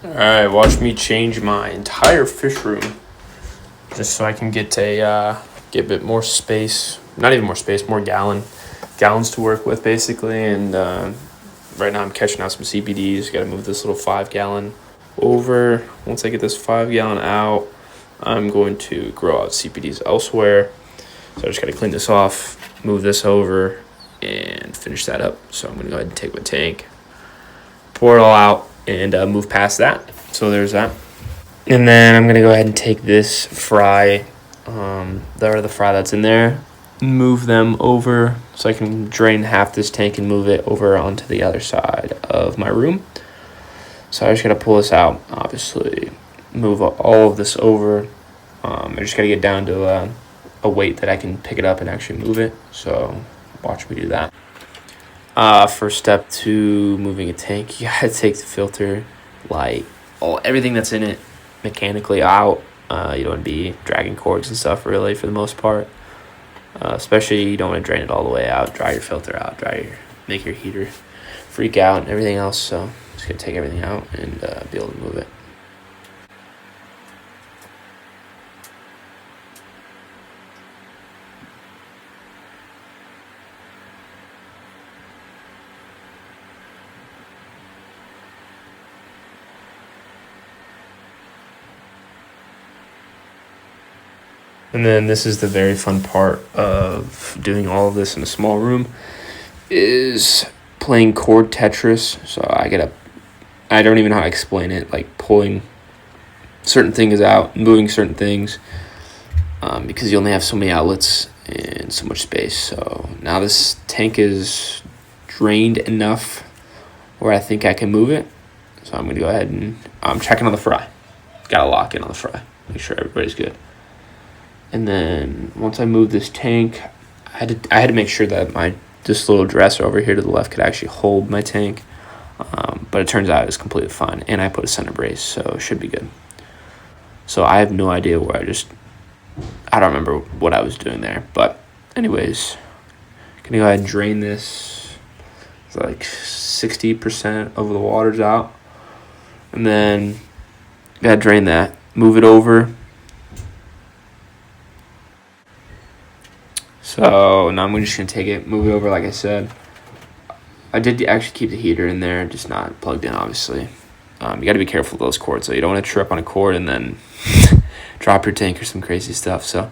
Alright, watch me change my entire fish room just so I can get a bit more space. Not even more space, more gallons to work with basically. And right now I'm catching out some CBDs. Got to move this little 5-gallon over. Once I get this 5-gallon out, I'm going to grow out CBDs elsewhere. So I just got to clean this off, move this over, and finish that up. So I'm going to go ahead and take my tank, pour it all out, and move past that. So there's that. And then I'm going to go ahead and take this fry, the fry that's in there, move them over so I can drain half this tank and move it over onto the other side of my room. So I just got to pull this out, obviously, move all of this over. I just got to get down to a weight that I can pick it up and actually move it. So watch me do that. First step to moving a tank, you got to take the filter, everything that's in it mechanically out. You don't want to be dragging cords and stuff really for the most part. Especially you don't want to drain it all the way out, dry your filter out, make your heater freak out and everything else. So just gonna take everything out and be able to move it. And then this is the very fun part of doing all of this in a small room, is playing chord Tetris. So I don't even know how to explain it, like pulling certain things out, moving certain things, because you only have so many outlets and so much space. So now this tank is drained enough where I think I can move it. So I'm going to go ahead and I'm checking on the fry. Got to lock in on the fry, make sure everybody's good. And then once I move this tank, I had to make sure that this little dresser over here to the left could actually hold my tank. But it turns out it's completely fine. And I put a center brace, so it should be good. So I have no idea where I don't remember what I was doing there. But anyways, gonna go ahead and drain this. It's like 60% of the water's out. And then gotta drain that, move it over. So now I'm just going to take it, move it over like I said. I did actually keep the heater in there, just not plugged in, obviously. You got to be careful with those cords, so you don't want to trip on a cord and then drop your tank or some crazy stuff. So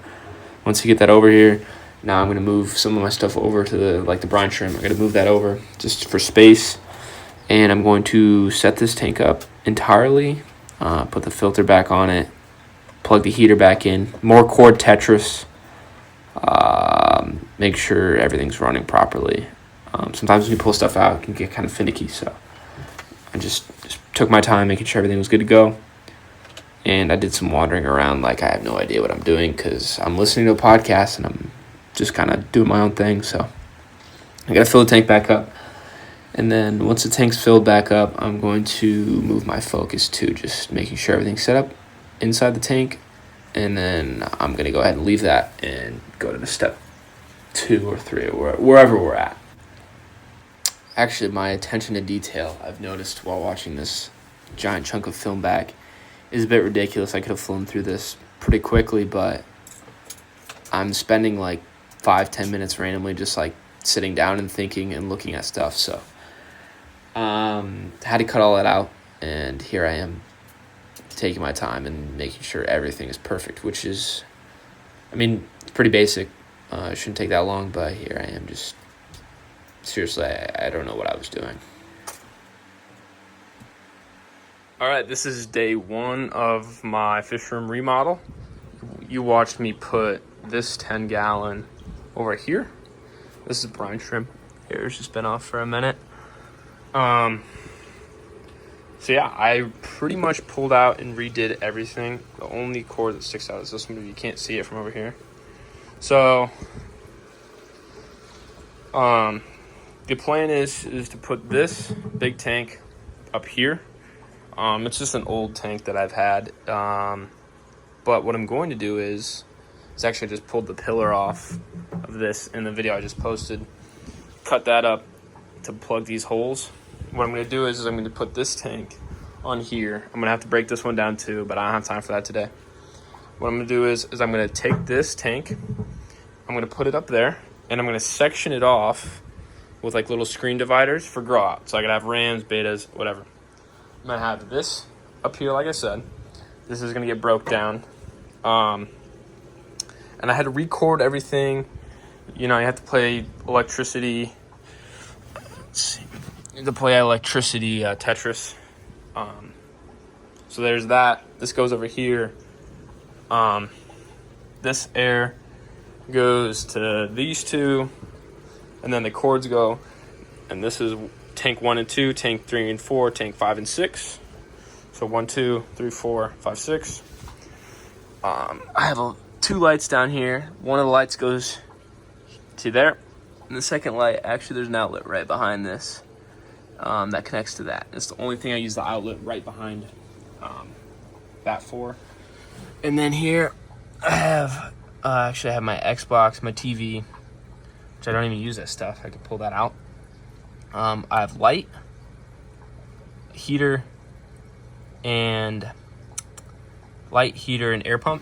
once you get that over here, now I'm going to move some of my stuff over to the brine shrimp. I'm going to move that over just for space. And I'm going to set this tank up entirely, put the filter back on it, plug the heater back in, more chord Tetris. Make sure everything's running properly. Sometimes when you pull stuff out, it can get kind of finicky. So I just took my time making sure everything was good to go. And I did some wandering around like I have no idea what I'm doing because I'm listening to a podcast and I'm just kind of doing my own thing. So I got to fill the tank back up. And then once the tank's filled back up, I'm going to move my focus to just making sure everything's set up inside the tank. And then I'm going to go ahead and leave that and go to the step 2 or 3 or wherever we're at. Actually, my attention to detail, I've noticed while watching this giant chunk of film back, is a bit ridiculous. I could have flown through this pretty quickly, but I'm spending like 5-10 minutes randomly just like sitting down and thinking and looking at stuff. So had to cut all that out, and here I am taking my time and making sure everything is perfect, which is, it's pretty basic. It shouldn't take that long, but here I am just, seriously, I don't know what I was doing. All right, this is day 1 of my fish room remodel. You watched me put this 10-gallon over here. This is brine shrimp. Hair's just been off for a minute. So yeah, I pretty much pulled out and redid everything. The only cord that sticks out is this one. You can't see it from over here. So, the plan is to put this big tank up here. It's just an old tank that I've had. But what I'm going to do is actually just pulled the pillar off of this in the video I just posted. Cut that up to plug these holes. What I'm going to do is I'm going to put this tank on here. I'm gonna have to break this one down too, but I don't have time for that today. What I'm gonna do is I'm gonna take this tank, I'm gonna put it up there, and I'm gonna section it off with like little screen dividers for grow out. So I could have rams, betas, whatever. I'm gonna have this up here, like I said. This is gonna get broke down. And I had to record everything. You know, you have to play electricity. Let's see. You have to play electricity Tetris. So there's that. This goes over here. This air goes to these two, and then the cords go. And this is tank 1 and 2, tank 3 and 4, tank 5 and 6. So 1, 2, 3, 4, 5, 6. I have 2 lights down here. One of the lights goes to there, and the second light, actually there's an outlet right behind this that connects to that. It's the only thing I use the outlet right behind that for. And then here I have actually I have my Xbox, my TV, which I don't even use that stuff. I could pull that out. I have light, heater, and air pump.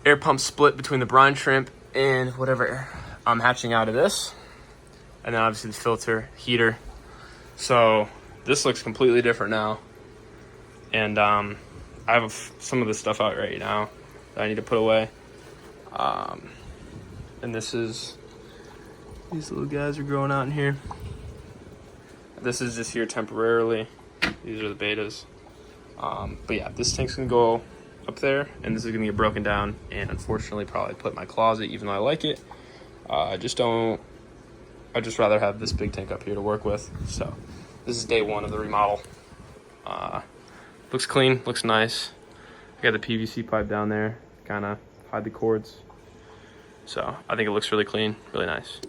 Air pump split between the brine shrimp and whatever I'm hatching out of this. And then obviously the filter, heater. So this looks completely different now. And I have some of the stuff out right now that I need to put away. And this is, these little guys are growing out in here. This is just here temporarily. These are the betas. But yeah, this tank's gonna go up there, and this is gonna get broken down, and unfortunately probably put in my closet, even though I like it. I'd just rather have this big tank up here to work with. So this is day 1 of the remodel. Looks clean, looks nice. I got the PVC pipe down there, kind of hide the cords. So I think it looks really clean, really nice.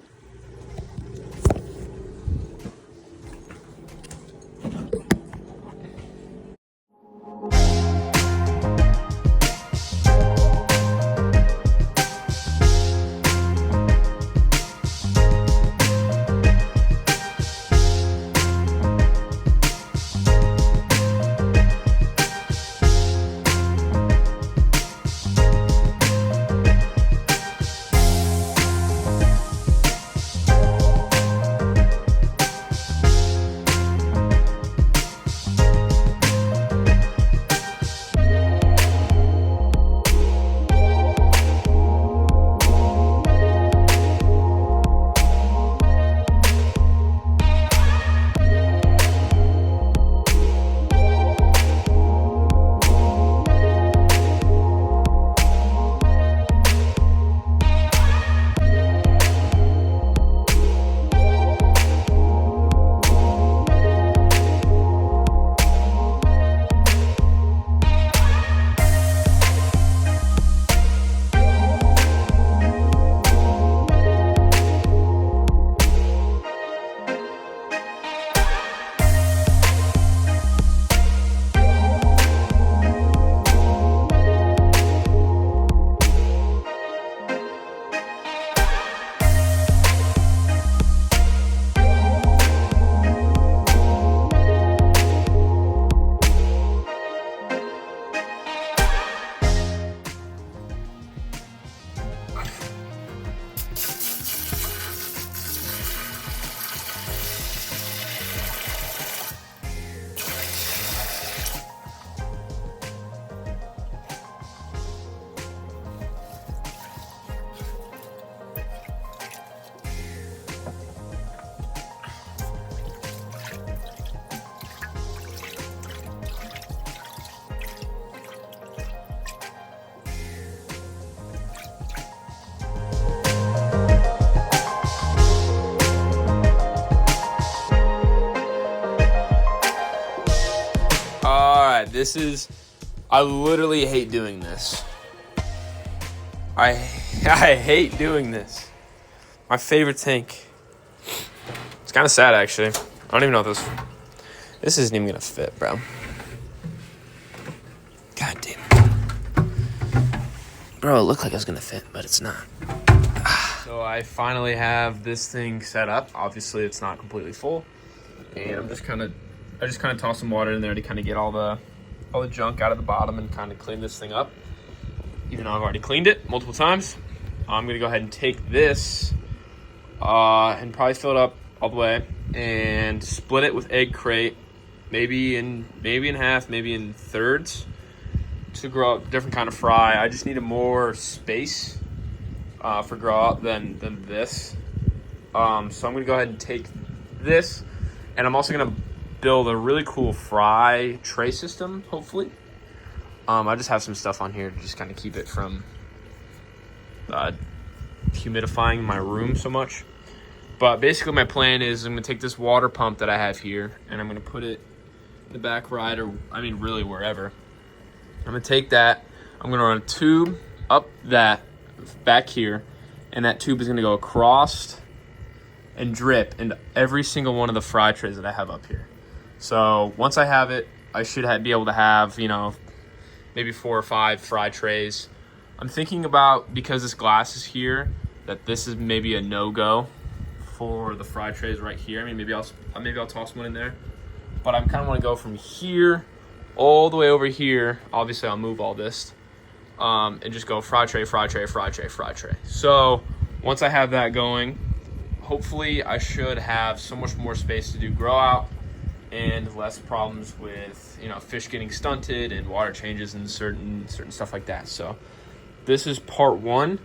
This is, I literally hate doing this. I hate doing this. My favorite tank. It's kind of sad, actually. I don't even know if this isn't even gonna fit, bro. God damn. Bro, it looked like it was gonna fit, but it's not. So I finally have this thing set up. Obviously, it's not completely full. And I'm just kind of I just kind of toss some water in there to kind of get all the junk out of the bottom and kind of clean this thing up. Even though I've already cleaned it multiple times, I'm gonna go ahead and take this and probably fill it up all the way and split it with egg crate, maybe in half, maybe in thirds, to grow up different kind of fry. I just needed more space for grow up than this. So I'm gonna go ahead and take this, and I'm also gonna build a really cool fry tray system, hopefully. I just have some stuff on here to just kind of keep it from humidifying my room so much. But basically my plan is I'm gonna take this water pump that I have here and I'm gonna put it in the back right, or I mean really wherever. I'm gonna take that, I'm gonna run a tube up that back here, and that tube is gonna go across and drip into every single one of the fry trays that I have up here. So once I have it, I should be able to have, you know, maybe 4 or 5 fry trays. I'm thinking about, because this glass is here, that this is maybe a no-go for the fry trays right here. I mean, maybe I'll toss one in there, but I kind of want to go from here all the way over here. Obviously, I'll move all this and just go fry tray, fry tray, fry tray, fry tray. So once I have that going, hopefully I should have so much more space to do grow out and less problems with, you know, fish getting stunted and water changes and certain stuff like that. So this is part 1.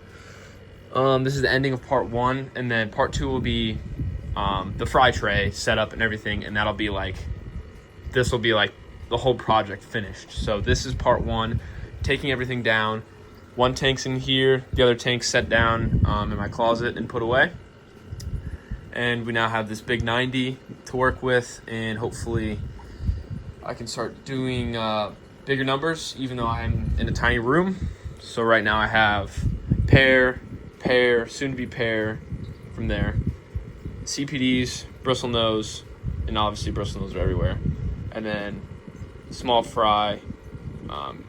This is the ending of part 1, and then part 2 will be the fry tray setup and everything, and that'll be like, this will be like the whole project finished. So this is part 1, taking everything down. One tank's in here, the other tank's set down in my closet and put away. And we now have this big 90 to work with, and hopefully I can start doing bigger numbers, even though I'm in a tiny room. So right now I have pair, soon to be pair from there, CPDs, bristle nose, and obviously bristle nose are everywhere, and then small fry,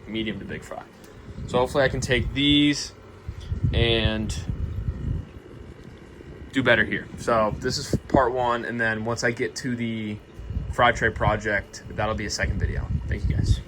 medium to big fry. So hopefully I can take these and do better here. So this is part 1, and then once I get to the fry tray project, that'll be a second video. Thank you guys.